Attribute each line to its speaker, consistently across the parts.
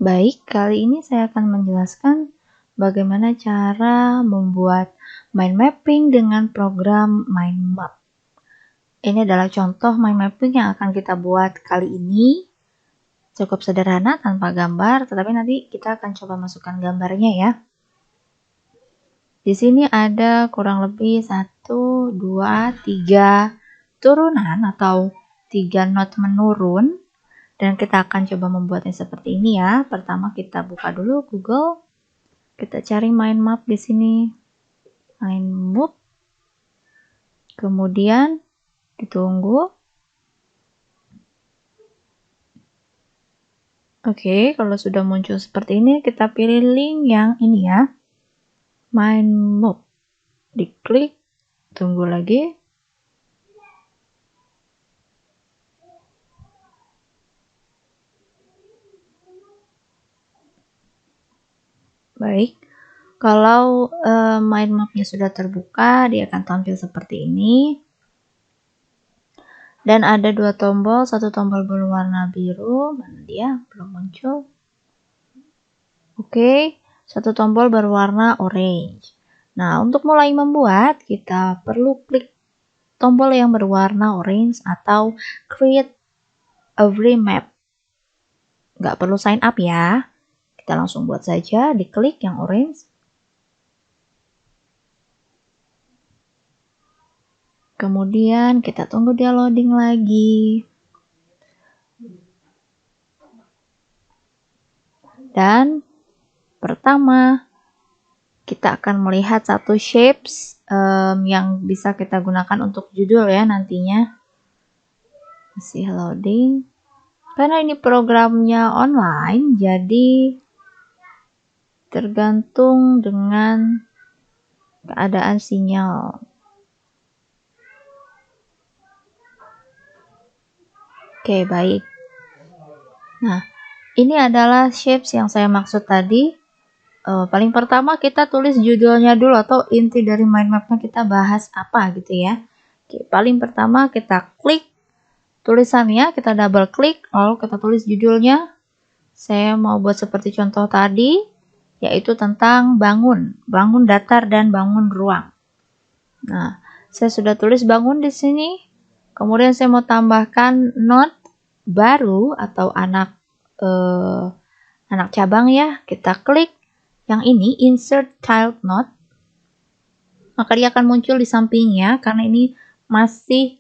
Speaker 1: Baik, kali ini saya akan menjelaskan bagaimana cara membuat mind mapping dengan program mind map. Ini adalah contoh mind mapping yang akan kita buat kali ini. Cukup sederhana tanpa gambar, tetapi nanti kita akan coba masukkan gambarnya ya. Di sini ada kurang lebih 1, 2, 3 turunan atau 3 not menurun. Dan kita akan coba membuatnya seperti ini ya. Pertama kita buka dulu Google. Kita cari mind map di sini. Mind map. Kemudian ditunggu. Oke, kalau sudah muncul seperti ini, kita pilih link yang ini ya. Mind map. Diklik. Tunggu lagi. Baik, kalau mind mapnya sudah terbuka, dia akan tampil seperti ini. Dan ada 2 tombol, satu tombol berwarna biru, mana dia? Belum muncul. Oke, satu tombol berwarna orange. Nah, untuk mulai membuat, kita perlu klik tombol yang berwarna orange atau create a remap. Nggak perlu sign up ya. Kita langsung buat saja, diklik yang orange. Kemudian kita tunggu dia loading lagi. Dan pertama, kita akan melihat satu shapes yang bisa kita gunakan untuk judul ya nantinya. Masih loading. Karena ini programnya online, jadi tergantung dengan keadaan sinyal. Oke, baik. Nah, ini adalah shapes yang saya maksud tadi. Paling pertama kita tulis judulnya dulu atau inti dari mind mapnya kita bahas apa gitu ya. Oke, paling pertama kita klik tulisannya, kita double klik, lalu kita tulis judulnya. Saya mau buat seperti contoh tadi, yaitu tentang bangun datar dan bangun ruang. Nah, saya sudah tulis bangun di sini. Kemudian saya mau tambahkan not baru atau anak cabang ya. Kita klik yang ini, insert child note. Maka dia akan muncul di sampingnya karena ini masih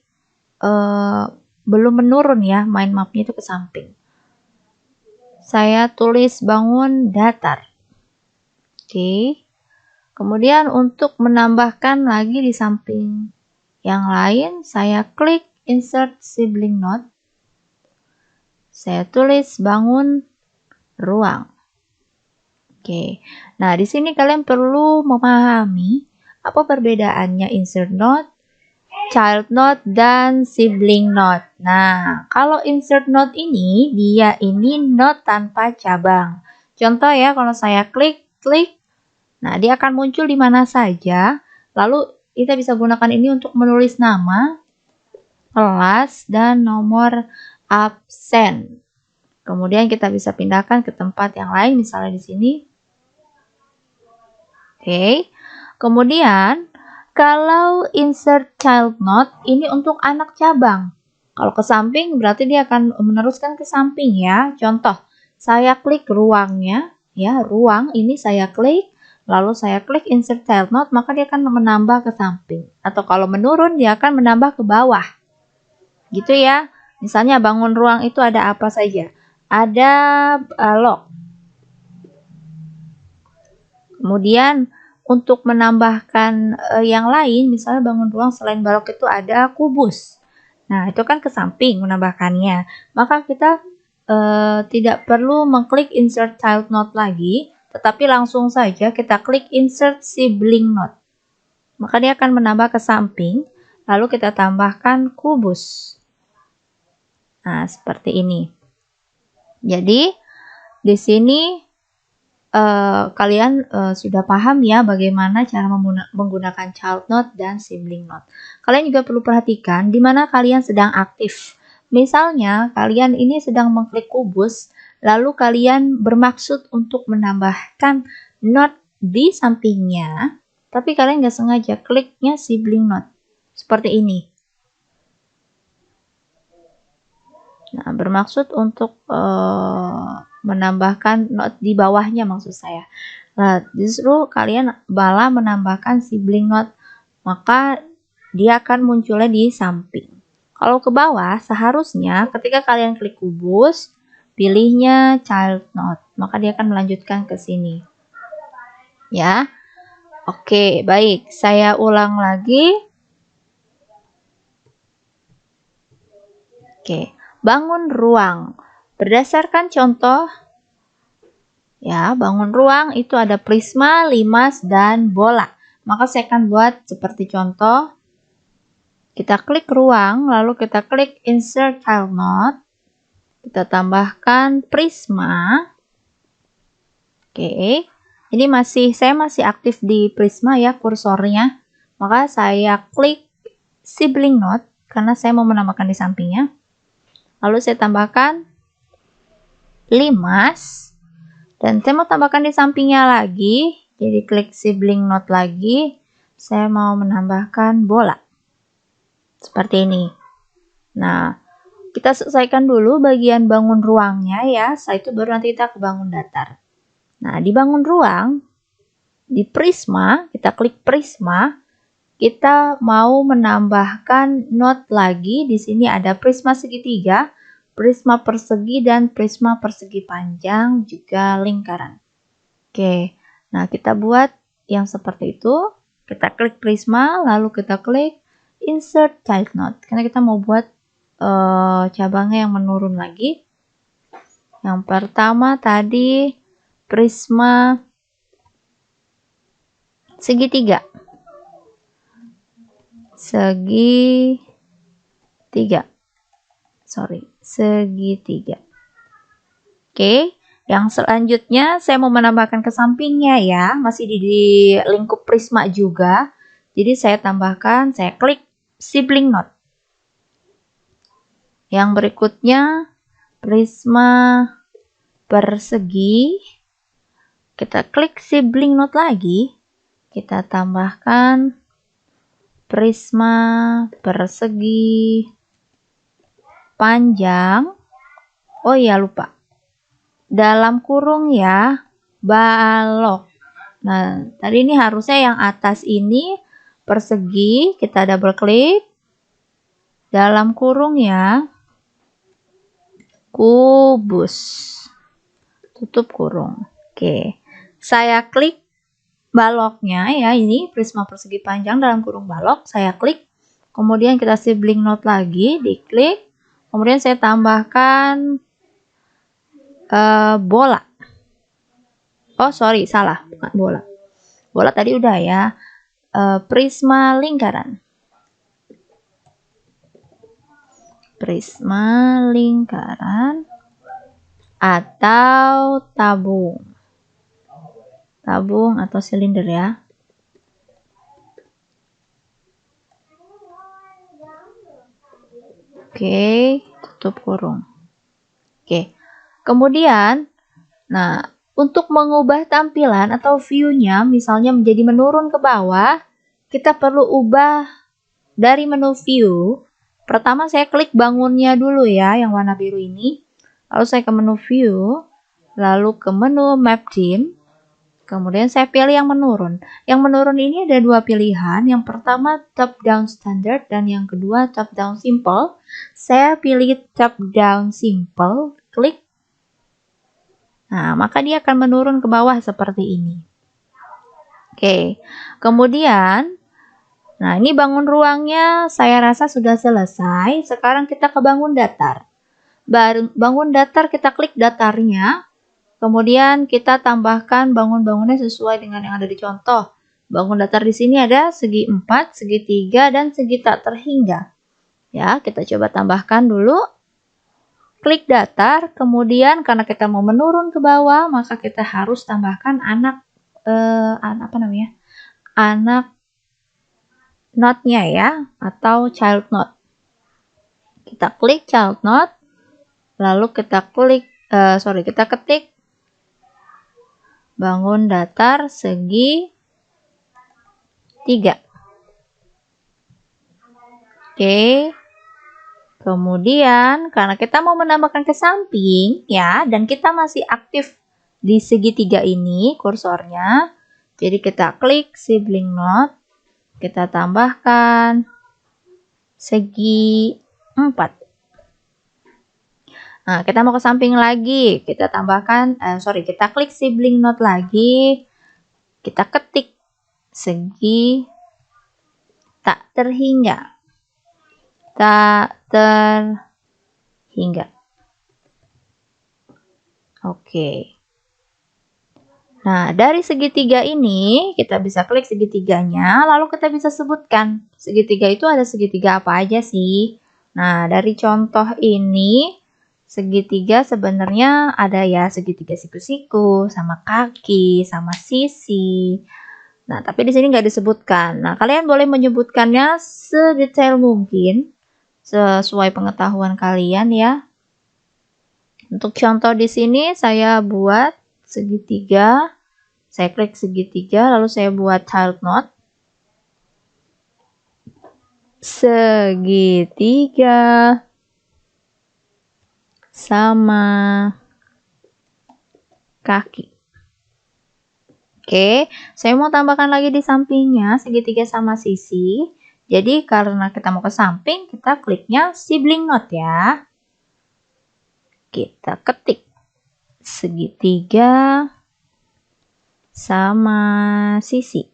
Speaker 1: belum menurun ya, mind mapnya itu ke samping. Saya tulis bangun datar. Oke. Kemudian untuk menambahkan lagi di samping yang lain, saya klik insert sibling note. Saya tulis bangun ruang. Oke. Nah, di sini kalian perlu memahami apa perbedaannya insert note, child note, dan sibling note. Nah, kalau insert note ini, dia ini note tanpa cabang. Contoh ya, kalau saya klik, nah dia akan muncul di mana saja. Lalu kita bisa gunakan ini untuk menulis nama, kelas, dan nomor absen. Kemudian kita bisa pindahkan ke tempat yang lain, misalnya di sini. Oke. Kemudian kalau insert child note ini untuk anak cabang. Kalau ke samping berarti dia akan meneruskan ke samping ya. Contoh, saya klik ruangnya, ya ruang ini saya klik, lalu saya klik insert child note, maka dia akan menambah ke samping. Atau kalau menurun dia akan menambah ke bawah. Gitu ya. Misalnya bangun ruang itu ada apa saja? Ada balok. Kemudian untuk menambahkan yang lain, misalnya bangun ruang selain balok itu ada kubus. Nah, itu kan ke samping menambahkannya. Maka kita tidak perlu mengklik insert child note lagi, tetapi langsung saja kita klik insert sibling note. Maka dia akan menambah ke samping, lalu kita tambahkan kubus. Nah, seperti ini. Jadi, di sini kalian sudah paham ya bagaimana cara menggunakan child note dan sibling note. Kalian juga perlu perhatikan di mana kalian sedang aktif. Misalnya kalian ini sedang mengklik kubus, lalu kalian bermaksud untuk menambahkan note di sampingnya, tapi kalian nggak sengaja kliknya sibling note. Seperti ini. Nah, bermaksud untuk menambahkan note di bawahnya maksud saya. Nah, justru kalian malah menambahkan sibling note, maka dia akan munculnya di samping. Kalau ke bawah, seharusnya ketika kalian klik kubus, pilihnya child note, maka dia akan melanjutkan ke sini. Ya. Oke, baik. Saya ulang lagi. Oke, bangun ruang. Berdasarkan contoh, ya, bangun ruang itu ada prisma, limas, dan bola. Maka saya akan buat seperti contoh. Kita klik ruang, lalu kita klik insert child note. Kita tambahkan prisma. Oke, ini saya masih aktif di prisma ya kursornya. Maka saya klik sibling note karena saya mau menambahkan di sampingnya. Lalu saya tambahkan limas. Dan saya mau tambahkan di sampingnya lagi. Jadi klik sibling note lagi. Saya mau menambahkan bola. Seperti ini. Nah, kita selesaikan dulu bagian bangun ruangnya ya. Setelah itu baru nanti kita ke bangun datar. Nah, di bangun ruang, di prisma, kita klik prisma. Kita mau menambahkan note lagi. Di sini ada prisma segitiga, prisma persegi, dan prisma persegi panjang, juga lingkaran. Oke, nah kita buat yang seperti itu. Kita klik prisma, lalu kita klik insert child note. Karena kita mau buat cabangnya yang menurun lagi. Yang pertama tadi prisma segitiga. Segitiga. Oke, yang selanjutnya saya mau menambahkan ke sampingnya ya, masih di lingkup prisma juga. Jadi saya tambahkan, saya klik sibling note. Yang berikutnya prisma persegi. Kita klik sibling note lagi. Kita tambahkan prisma persegi panjang. Oh iya, lupa. Dalam kurung ya, balok. Nah, tadi ini harusnya yang atas ini persegi. Kita double klik. Dalam kurung ya, kubus. Tutup kurung. Oke. Saya klik baloknya ya, ini prisma persegi panjang dalam kurung balok. Saya klik. Kemudian kita sibling note lagi, diklik. Kemudian saya tambahkan bola. Oh sorry, salah, bukan bola. Bola tadi udah ya. Prisma lingkaran. Prisma lingkaran atau tabung. Tabung atau silinder ya. Oke, tutup kurung. Oke. Kemudian, nah, untuk mengubah tampilan atau view-nya misalnya menjadi menurun ke bawah, kita perlu ubah dari menu view. Pertama saya klik bangunnya dulu ya, yang warna biru ini. Lalu saya ke menu view, lalu ke menu map theme. Kemudian saya pilih yang menurun. Yang menurun ini ada dua pilihan. Yang pertama top down standard dan yang kedua top down simple. Saya pilih top down simple, klik. Nah, maka dia akan menurun ke bawah seperti ini. Oke, kemudian, nah ini bangun ruangnya saya rasa sudah selesai. Sekarang kita ke bangun datar. Bangun datar kita klik datarnya. Kemudian kita tambahkan bangun-bangunnya sesuai dengan yang ada di contoh. Bangun datar di sini ada segi 4, segi 3, dan segi tak terhingga. Ya, kita coba tambahkan dulu. Klik datar, kemudian karena kita mau menurun ke bawah, maka kita harus tambahkan anak note-nya ya, atau child note. Kita klik child note, lalu kita klik kita ketik bangun datar segi 3. Oke. Kemudian karena kita mau menambahkan ke samping ya, dan kita masih aktif di segitiga ini kursornya, jadi kita klik sibling knot, kita tambahkan segi 4. Nah, kita mau ke samping lagi, kita tambahkan, kita klik sibling knot lagi, kita ketik segi tak terhingga. Oke. Nah, dari segitiga ini kita bisa klik segitiganya, lalu kita bisa sebutkan segitiga itu ada segitiga apa aja sih. Nah, dari contoh ini segitiga sebenarnya ada ya segitiga siku-siku, sama kaki, sama sisi. Nah, tapi di sini nggak disebutkan. Nah, kalian boleh menyebutkannya sedetail mungkin sesuai pengetahuan kalian ya. Untuk contoh di sini saya buat segitiga, saya klik segitiga, lalu saya buat tiled knot. Segitiga sama kaki. Oke, saya mau tambahkan lagi di sampingnya segitiga sama sisi. Jadi karena kita mau ke samping, kita kliknya sibling knot ya. Kita ketik segitiga sama sisi.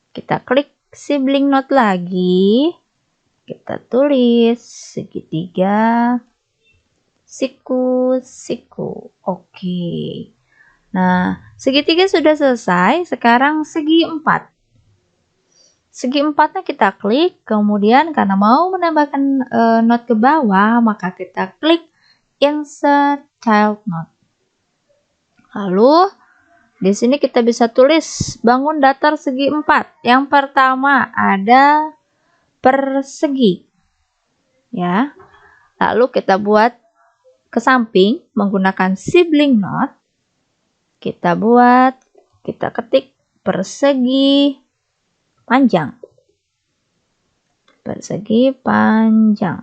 Speaker 1: Kita klik sibling knot lagi. Kita tulis segitiga siku-siku. Oke. Nah, segitiga sudah selesai. Sekarang segi 4. Segi 4-nya kita klik. Kemudian karena mau menambahkan knot ke bawah, maka kita klik insert tiled knot. Lalu di sini kita bisa tulis bangun datar segi 4. Yang pertama ada persegi. Ya. Lalu kita buat ke samping menggunakan sibling knot. Kita ketik persegi panjang. Persegi panjang.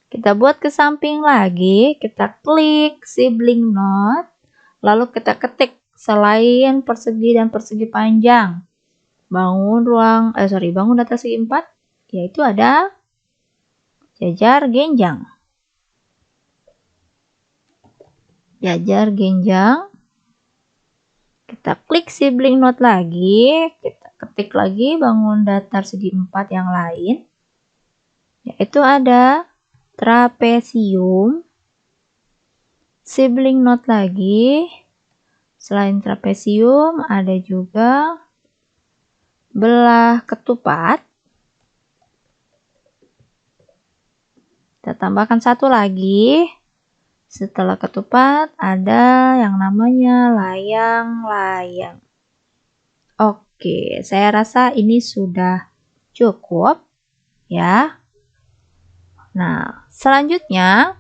Speaker 1: Kita buat ke samping lagi, kita klik sibling knot, lalu kita ketik selain persegi dan persegi panjang, bangun datar segi 4, yaitu ada jajar genjang. Jajar genjang. Kita klik sibling knot lagi, kita ketik lagi bangun datar segi 4 yang lain, yaitu ada trapesium, sibling knot lagi. Selain trapesium ada juga belah ketupat. Kita tambahkan satu lagi. Setelah ketupat ada yang namanya layang-layang. Oke, saya rasa ini sudah cukup ya. Nah, selanjutnya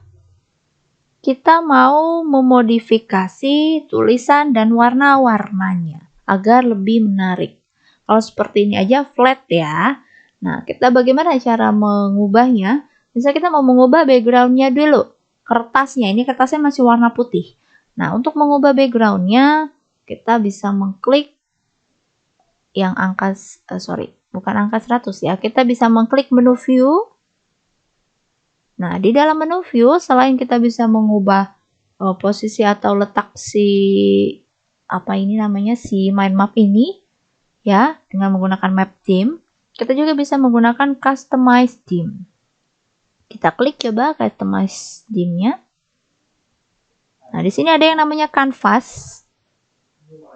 Speaker 1: kita mau memodifikasi tulisan dan warna-warnanya agar lebih menarik. Kalau seperti ini aja flat ya. Nah, kita bagaimana cara mengubahnya? Misalnya kita mau mengubah backgroundnya dulu. Kertasnya, ini kertasnya masih warna putih. Nah, untuk mengubah backgroundnya, kita bisa mengklik yang angka, bukan angka 100 ya. Kita bisa mengklik menu view. Nah, di dalam menu view, selain kita bisa mengubah posisi atau letak si mind map ini, ya, dengan menggunakan map theme, kita juga bisa menggunakan customize theme. Kita klik coba customize theme-nya. Nah, di sini ada yang namanya canvas.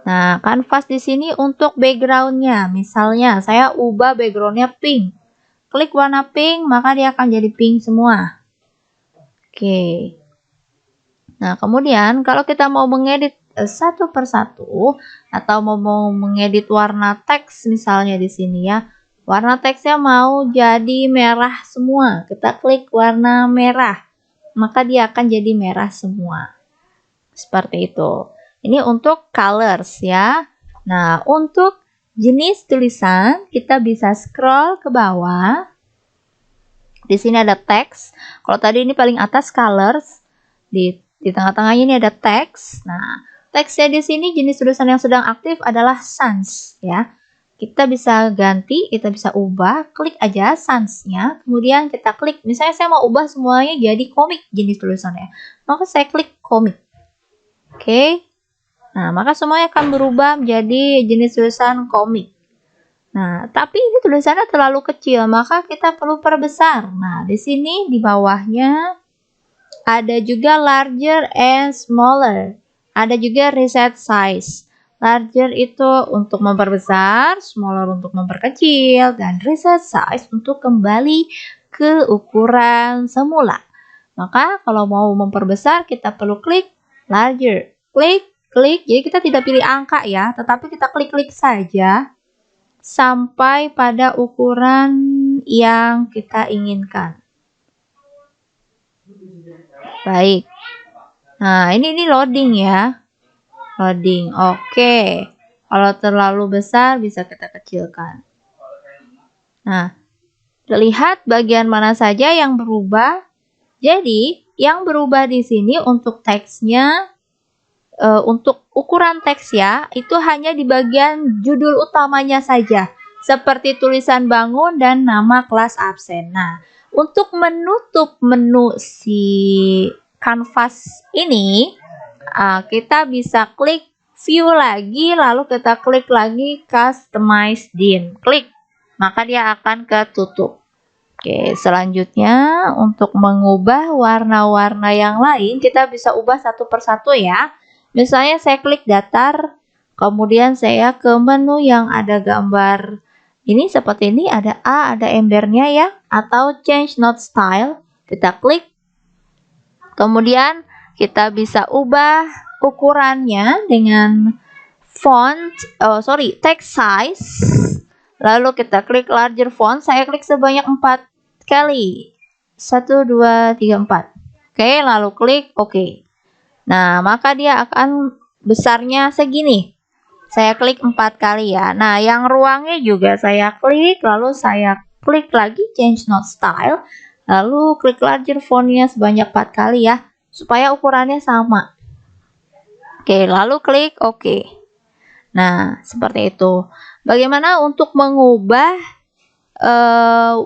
Speaker 1: Nah, canvas di sini untuk background-nya. Misalnya, saya ubah background-nya pink. Klik warna pink, maka dia akan jadi pink semua. Oke. Nah, kemudian kalau kita mau mengedit satu persatu atau mau mengedit warna teks misalnya di sini ya. Warna teksnya mau jadi merah semua. Kita klik warna merah, maka dia akan jadi merah semua. Seperti itu. Ini untuk colors ya. Nah, untuk jenis tulisan kita bisa scroll ke bawah. Di sini ada teks. Kalau tadi ini paling atas colors, di tengah-tengahnya ini ada teks. Nah, teksnya di sini jenis tulisan yang sedang aktif adalah sans ya. Kita bisa ganti, kita bisa ubah, klik aja sans-nya. Kemudian kita klik, misalnya saya mau ubah semuanya jadi komik jenis tulisannya. Maka saya klik komik. Oke. Nah, maka semuanya akan berubah menjadi jenis tulisan komik. Nah, tapi ini tulisannya terlalu kecil, maka kita perlu perbesar. Nah, di sini di bawahnya ada juga larger and smaller. Ada juga reset size. Larger itu untuk memperbesar, smaller untuk memperkecil, dan reset size untuk kembali ke ukuran semula. Maka kalau mau memperbesar, kita perlu klik larger. Klik, jadi kita tidak pilih angka ya, tetapi kita klik-klik saja sampai pada ukuran yang kita inginkan. Baik. Nah, ini loading ya. Loading. Oke. Kalau terlalu besar bisa kita kecilkan. Nah, lihat bagian mana saja yang berubah. Jadi, yang berubah di sini untuk teksnya, untuk ukuran teks ya, itu hanya di bagian judul utamanya saja. Seperti tulisan bangun dan nama kelas absen. Nah, untuk menutup menu si kanvas ini, kita bisa klik view lagi, lalu kita klik lagi customize theme. Klik, maka dia akan ketutup. Oke, selanjutnya untuk mengubah warna-warna yang lain, kita bisa ubah satu persatu ya. Misalnya saya klik datar, kemudian saya ke menu yang ada gambar ini seperti ini, ada A, ada embernya ya, atau change note style, kita klik. Kemudian kita bisa ubah ukurannya dengan text size. Lalu kita klik larger font, saya klik sebanyak 4 kali. 1, 2, 3, 4. Oke, lalu klik OK. Nah, maka dia akan besarnya segini. Saya klik 4 kali ya. Nah, yang ruangnya juga saya klik, lalu saya klik lagi change note style, lalu klik larger fontnya sebanyak 4 kali ya, supaya ukurannya sama. Oke, lalu klik OK. Nah, seperti itu. Bagaimana untuk mengubah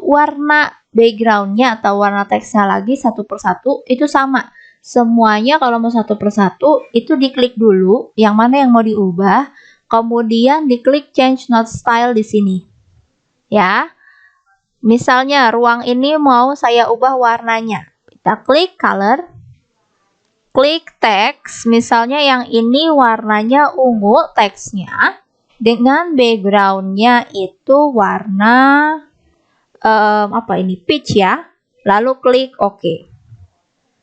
Speaker 1: warna backgroundnya atau warna teksnya lagi satu persatu? Itu sama. Semuanya kalau mau satu persatu itu diklik dulu yang mana yang mau diubah, kemudian diklik change note style di sini. Ya. Misalnya ruang ini mau saya ubah warnanya. Kita klik color, klik text, misalnya yang ini warnanya ungu teksnya, dengan backgroundnya itu warna peach ya. Lalu klik OK.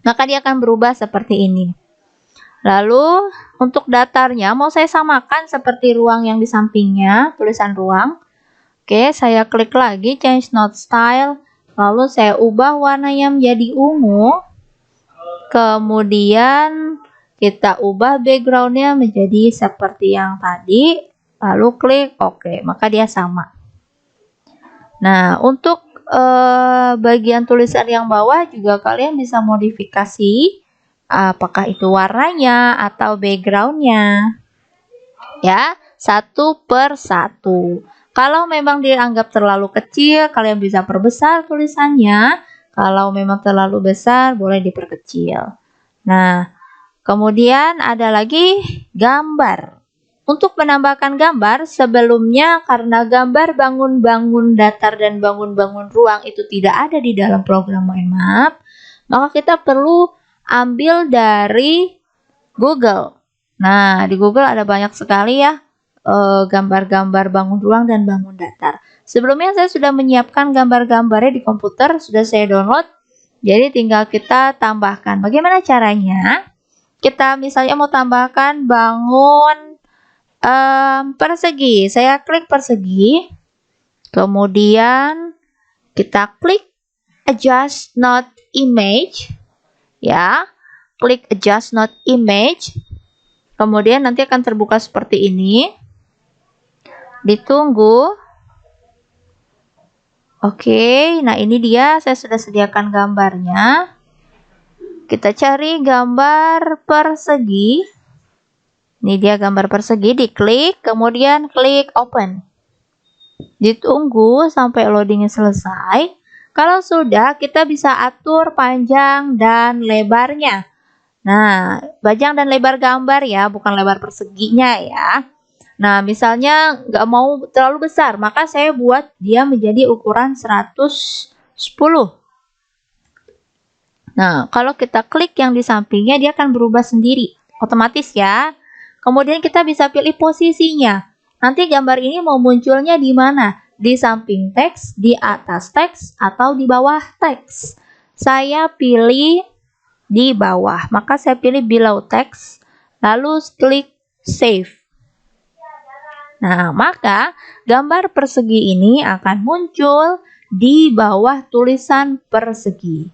Speaker 1: Maka dia akan berubah seperti ini. Lalu untuk datarnya mau saya samakan seperti ruang yang di sampingnya, tulisan ruang. Oke, saya klik lagi change note style, lalu saya ubah warnanya menjadi ungu. Kemudian kita ubah backgroundnya menjadi seperti yang tadi, lalu klik OK, maka dia sama. Nah, untuk bagian tulisan yang bawah juga kalian bisa modifikasi apakah itu warnanya atau backgroundnya ya, satu per satu. Kalau memang dianggap terlalu kecil, kalian bisa perbesar tulisannya. Kalau memang terlalu besar, boleh diperkecil. Nah, kemudian ada lagi gambar. Untuk menambahkan gambar, sebelumnya karena gambar bangun-bangun datar dan bangun-bangun ruang itu tidak ada di dalam program mind map, maka kita perlu ambil dari Google. Nah, di Google ada banyak sekali ya gambar-gambar bangun ruang dan bangun datar. Sebelumnya saya sudah menyiapkan gambar-gambarnya di komputer, sudah saya download. Jadi tinggal kita tambahkan. Bagaimana caranya? Kita misalnya mau tambahkan bangun persegi. Saya klik persegi. Kemudian kita klik adjust node image. Ya. klik adjust not image. Kemudian nanti akan terbuka seperti ini. Ditunggu. Oke, nah ini dia, saya sudah sediakan gambarnya. Kita cari gambar persegi. Ini dia gambar persegi, diklik, kemudian klik open. Ditunggu sampai loadingnya selesai. Kalau sudah, kita bisa atur panjang dan lebarnya. Nah, panjang dan lebar gambar ya, bukan lebar perseginya ya. Nah, misalnya nggak mau terlalu besar, maka saya buat dia menjadi ukuran 110. Nah, kalau kita klik yang di sampingnya, dia akan berubah sendiri, otomatis ya. Kemudian kita bisa pilih posisinya. Nanti gambar ini mau munculnya di mana? Di samping teks, di atas teks, atau di bawah teks. Saya pilih di bawah, maka saya pilih below text, lalu klik save. Nah, maka gambar persegi ini akan muncul di bawah tulisan persegi.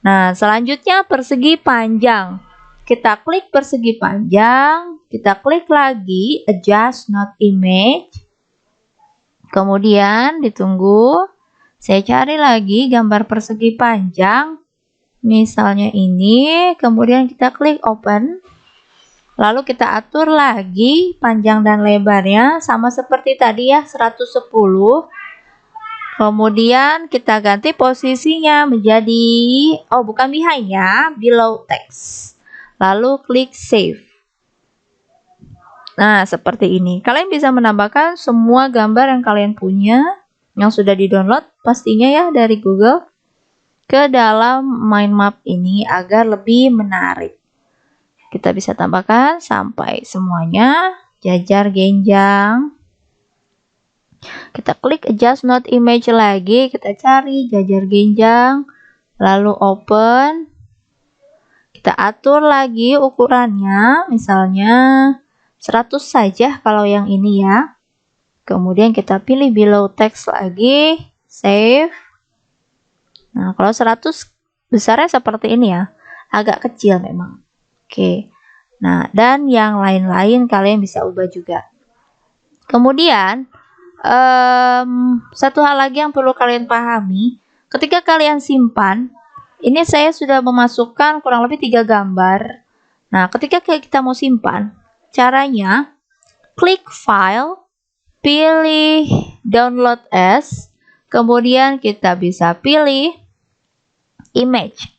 Speaker 1: Nah, selanjutnya persegi panjang. Kita klik persegi panjang, kita klik lagi adjust not image. Kemudian ditunggu, saya cari lagi gambar persegi panjang. Misalnya ini, kemudian kita klik open. Lalu kita atur lagi panjang dan lebarnya sama seperti tadi ya, 110. Kemudian kita ganti posisinya menjadi, bukan behind ya, below text. Lalu klik save. Nah, seperti ini. Kalian bisa menambahkan semua gambar yang kalian punya, yang sudah di-download pastinya ya dari Google, ke dalam mind map ini agar lebih menarik. Kita bisa tambahkan sampai semuanya jajar genjang. Kita klik adjust not image lagi, kita cari jajar genjang, lalu open. Kita atur lagi ukurannya, misalnya 100 saja kalau yang ini ya. Kemudian kita pilih below text lagi, save. Nah, kalau 100 besarnya seperti ini ya, agak kecil memang. Oke, nah dan yang lain-lain kalian bisa ubah juga. Kemudian satu hal lagi yang perlu kalian pahami, ketika kalian simpan, ini saya sudah memasukkan kurang lebih 3 gambar. Nah, ketika kita mau simpan, caranya klik file, pilih download as, kemudian kita bisa pilih image.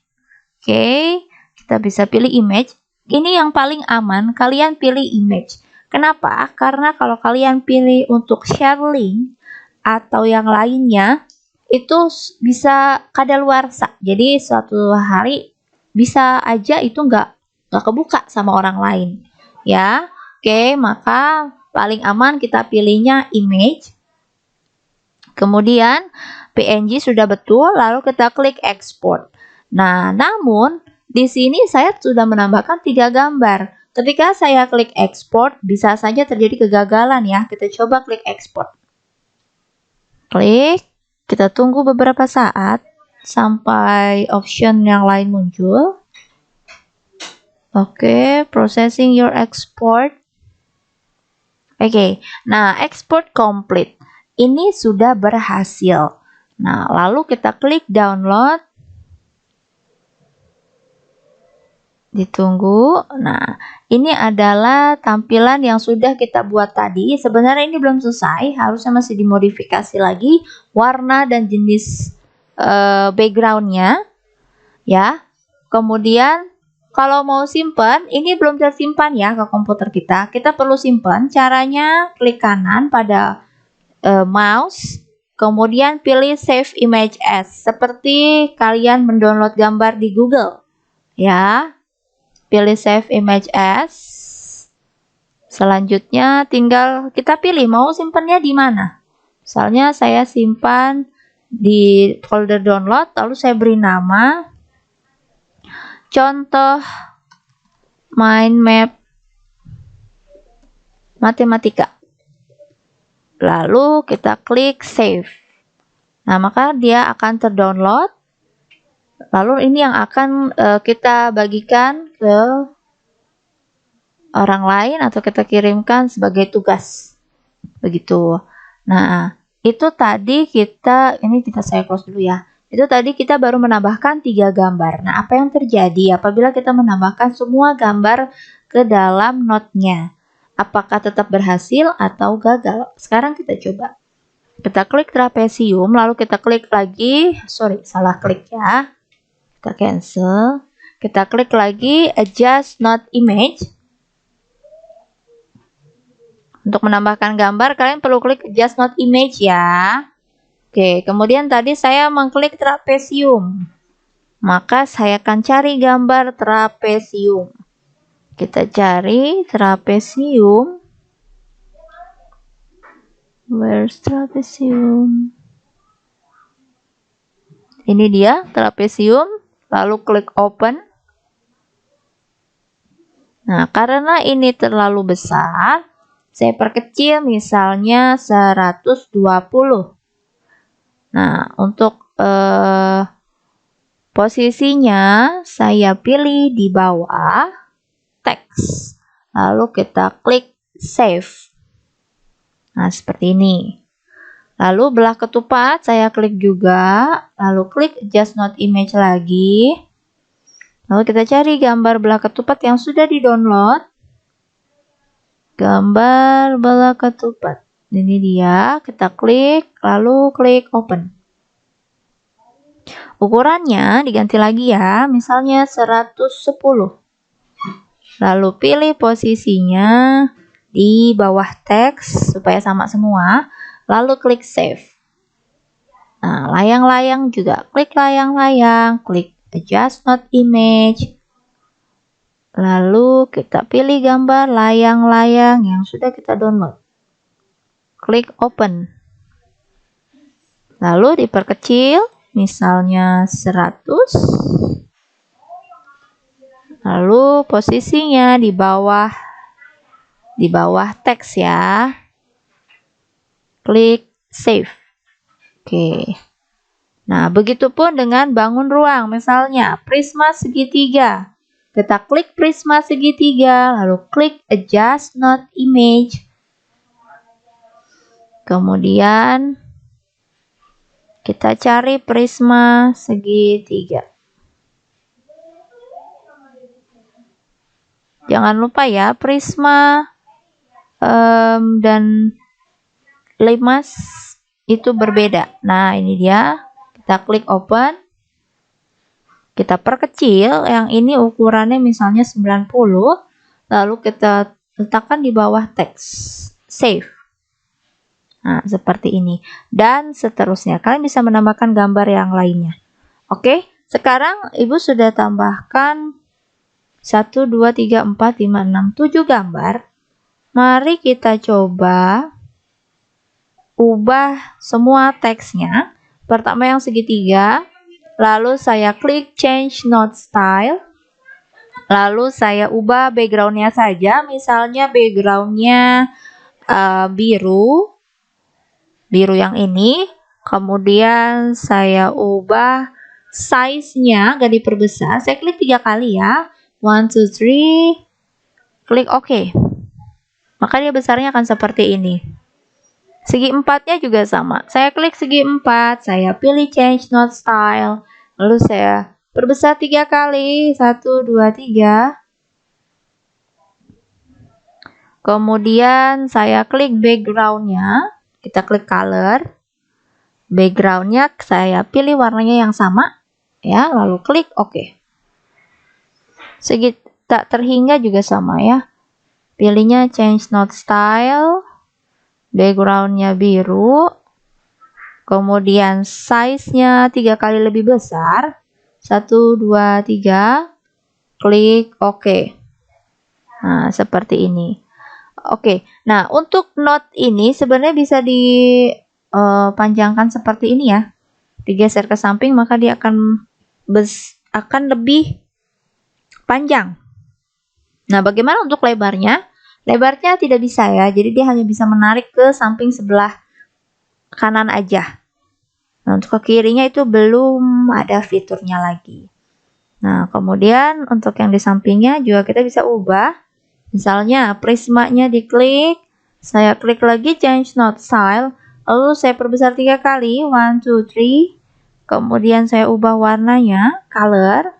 Speaker 1: Oke, kita bisa pilih image. Ini yang paling aman, kalian pilih image. Kenapa? Karena kalau kalian pilih untuk share link atau yang lainnya, itu bisa kadaluarsa. Jadi suatu hari bisa aja itu nggak kebuka sama orang lain. Ya, oke, maka paling aman kita pilihnya image. Kemudian PNG sudah betul, lalu kita klik export. Nah, namun di sini saya sudah menambahkan 3 gambar. Ketika saya klik export, bisa saja terjadi kegagalan ya. Kita coba klik export. Klik, kita tunggu beberapa saat sampai option yang lain muncul. Oke, processing your export. Oke, nah export complete. Ini sudah berhasil. Nah, lalu kita klik download. Ditunggu. Nah, ini adalah tampilan yang sudah kita buat tadi. Sebenarnya ini belum selesai, harusnya masih dimodifikasi lagi warna dan jenis backgroundnya, ya. Kemudian kalau mau simpan, ini belum tersimpan ya ke komputer kita. Kita perlu simpan. Caranya klik kanan pada mouse, kemudian pilih save image as, seperti kalian mendownload gambar di Google, ya. Pilih save image as. Selanjutnya tinggal kita pilih mau simpannya di mana. Misalnya saya simpan di folder download, lalu saya beri nama contoh mind map matematika. Lalu kita klik save. Nah, maka dia akan terdownload. Lalu ini yang akan kita bagikan ke orang lain atau kita kirimkan sebagai tugas. Begitu. Nah, itu tadi ini saya close dulu ya. Itu tadi kita baru menambahkan 3 gambar. Nah, apa yang terjadi apabila kita menambahkan semua gambar ke dalam note-nya? Apakah tetap berhasil atau gagal? Sekarang kita coba. Kita klik trapesium, lalu kita klik lagi, salah klik ya. Kita cancel. Kita klik lagi adjust note image. Untuk menambahkan gambar, kalian perlu klik adjust note image ya. Oke, kemudian tadi saya mengklik trapesium. Maka saya akan cari gambar trapesium. Kita cari trapesium. Where's trapesium? Ini dia trapesium. Lalu klik open. Nah, karena ini terlalu besar, saya perkecil misalnya 120. Nah, untuk posisinya saya pilih di bawah teks. Lalu kita klik save. Nah, seperti ini. Lalu belah ketupat saya klik juga. Lalu klik adjust note image lagi. Lalu kita cari gambar belah ketupat yang sudah di-download. Gambar belah ketupat. Ini dia, kita klik, lalu klik open. Ukurannya diganti lagi ya, misalnya 110. Lalu pilih posisinya di bawah teks supaya sama semua, lalu klik save. Nah, layang-layang juga, klik layang-layang, klik adjust note image. Lalu kita pilih gambar layang-layang yang sudah kita download. Klik open. Lalu diperkecil, misalnya 100. Lalu posisinya di bawah teks ya. Klik save. Oke. Nah, begitupun dengan bangun ruang, misalnya prisma segitiga. Kita klik prisma segitiga, lalu klik adjust note image. Kemudian kita cari prisma segitiga. Jangan lupa ya, prisma dan limas itu berbeda. Nah, ini dia. Kita klik open. Kita perkecil, yang ini ukurannya misalnya 90, lalu kita letakkan di bawah teks, save. Nah, seperti ini. Dan seterusnya, kalian bisa menambahkan gambar yang lainnya. Oke, sekarang Ibu sudah tambahkan 1, 2, 3, 4, 5, 6, 7 gambar. Mari kita coba ubah semua teksnya. Pertama yang segitiga. Lalu saya klik change note style. Lalu saya ubah backgroundnya saja. Misalnya backgroundnya biru yang ini. Kemudian saya ubah size-nya, gak diperbesar. Saya klik 3 kali ya. 1, 2, 3. Klik OK. Maka dia besarnya akan seperti ini. Segi 4-nya juga sama. Saya klik segi 4, saya pilih change note style. Lalu saya perbesar 3 kali. 1, 2, 3. Kemudian saya klik background-nya. Kita klik color. Background-nya saya pilih warnanya yang sama. Ya, lalu klik OK. Segi tak terhingga juga sama ya. Pilihnya change note style. Backgroundnya biru, kemudian size-nya 3 kali lebih besar, 1, 2, 3, klik OK. Nah, seperti ini. Oke, nah untuk note ini sebenarnya bisa dipanjangkan seperti ini ya. Digeser ke samping maka dia akan lebih panjang. Nah, bagaimana untuk lebarnya? Lebarnya tidak bisa ya, jadi dia hanya bisa menarik ke samping sebelah kanan aja. Nah, untuk ke kirinya itu belum ada fiturnya lagi. Nah, kemudian untuk yang di sampingnya juga kita bisa ubah. Misalnya prismanya diklik, saya klik lagi change node style, lalu saya perbesar 3 kali, 1, 2, 3. Kemudian saya ubah warnanya, color.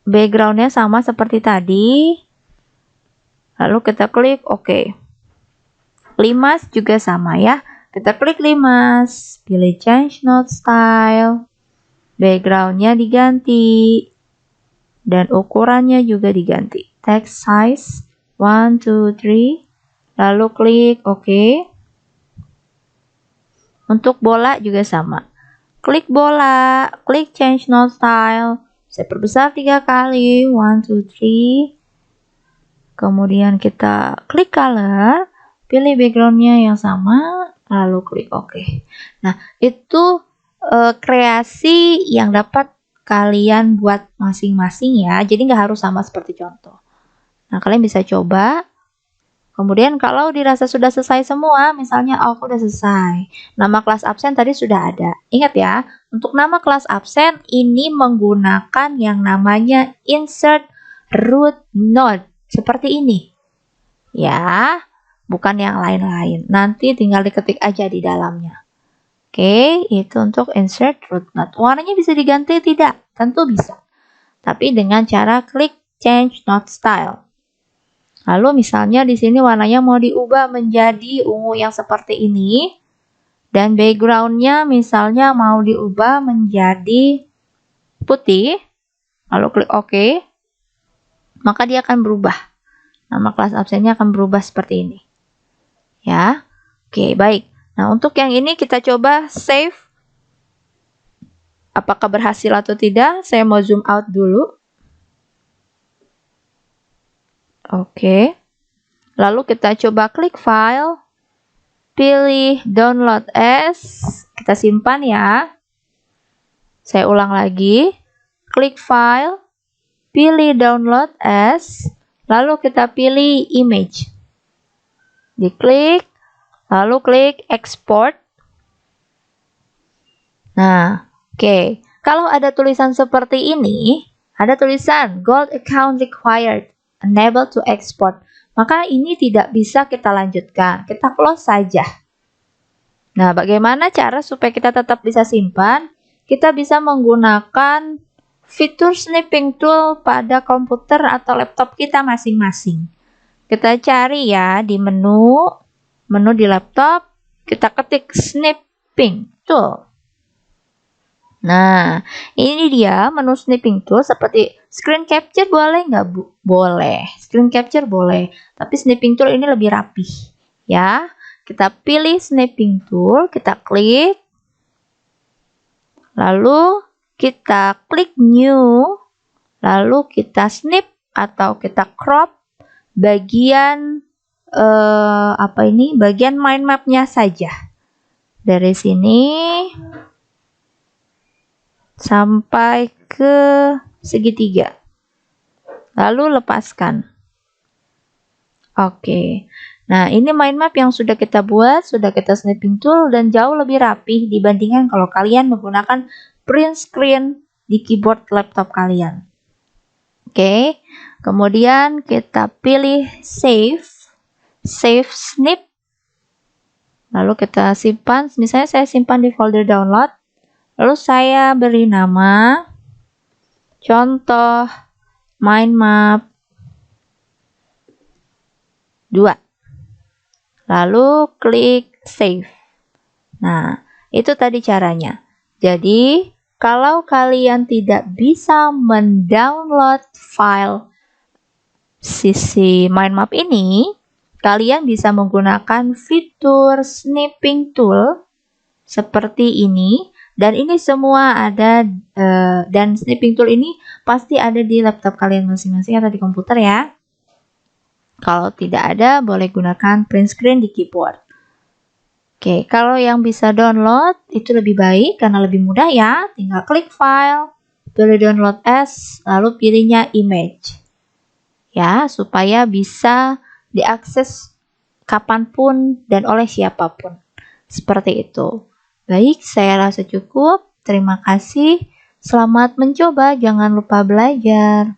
Speaker 1: Backgroundnya sama seperti tadi. Lalu kita klik OK. Limas juga sama ya. Kita klik limas, pilih change node style, backgroundnya diganti, dan ukurannya juga diganti. Text size 1, 2, 3, lalu klik OK. Untuk bola juga sama. Klik bola, klik change node style, saya perbesar 3 kali, 1, 2, 3. Kemudian kita klik color, pilih backgroundnya yang sama, lalu klik OK. Nah, itu kreasi yang dapat kalian buat masing-masing ya. Jadi nggak harus sama seperti contoh. Nah, kalian bisa coba. Kemudian kalau dirasa sudah selesai semua, misalnya aku udah selesai. Nama kelas absen tadi sudah ada. Ingat ya, untuk nama kelas absen ini menggunakan yang namanya insert root node. Seperti ini. Ya, bukan yang lain-lain. Nanti tinggal diketik aja di dalamnya. Oke, itu untuk insert root node. Warnanya bisa diganti? Tidak, tentu bisa. Tapi dengan cara klik change node style. Lalu misalnya di sini warnanya mau diubah menjadi ungu yang seperti ini. Dan backgroundnya misalnya mau diubah menjadi putih. Lalu klik OK. Maka dia akan berubah. Nama kelas absennya akan berubah seperti ini. Ya. Oke, baik. Nah, untuk yang ini kita coba save. Apakah berhasil atau tidak? Saya mau zoom out dulu. Oke. Lalu kita coba klik file. Pilih download as. Kita simpan ya. Saya ulang lagi. Klik file. Pilih download as. Lalu kita pilih image. Diklik. Lalu klik export. Nah, oke. Kalau ada tulisan seperti ini, ada tulisan gold account required, unable to export. Maka ini tidak bisa kita lanjutkan. Kita close saja. Nah, bagaimana cara supaya kita tetap bisa simpan? Kita bisa menggunakan fitur snipping tool pada komputer atau laptop kita masing-masing. Kita cari ya di menu di laptop, kita ketik snipping tool. Nah, ini dia menu snipping tool. Seperti screen capture boleh nggak, Bu? Boleh. Screen capture boleh. Tapi snipping tool ini lebih rapih. Ya, kita pilih snipping tool, kita klik. Lalu kita klik new. Lalu kita snip atau kita crop bagian bagian mind map-nya saja. Dari sini sampai ke segitiga. Lalu lepaskan. Oke. Nah, ini mind map yang sudah kita buat, sudah kita snipping tool dan jauh lebih rapih dibandingkan kalau kalian menggunakan print screen di keyboard laptop kalian. Oke. Kemudian kita pilih save snip. Lalu kita simpan, misalnya saya simpan di folder download. Lalu saya beri nama contoh mind map 2. Lalu klik save. Nah, itu tadi caranya. Jadi, kalau kalian tidak bisa mendownload file sisi mind map ini, kalian bisa menggunakan fitur snipping tool seperti ini. Dan ini semua ada, dan snipping tool ini pasti ada di laptop kalian masing-masing atau di komputer ya. Kalau tidak ada, boleh gunakan print screen di keyboard. Oke, kalau yang bisa download itu lebih baik karena lebih mudah ya. Tinggal klik file, pilih download as, lalu pilihnya image. Ya, supaya bisa diakses kapanpun dan oleh siapapun. Seperti itu. Baik, saya rasa cukup. Terima kasih. Selamat mencoba, jangan lupa belajar.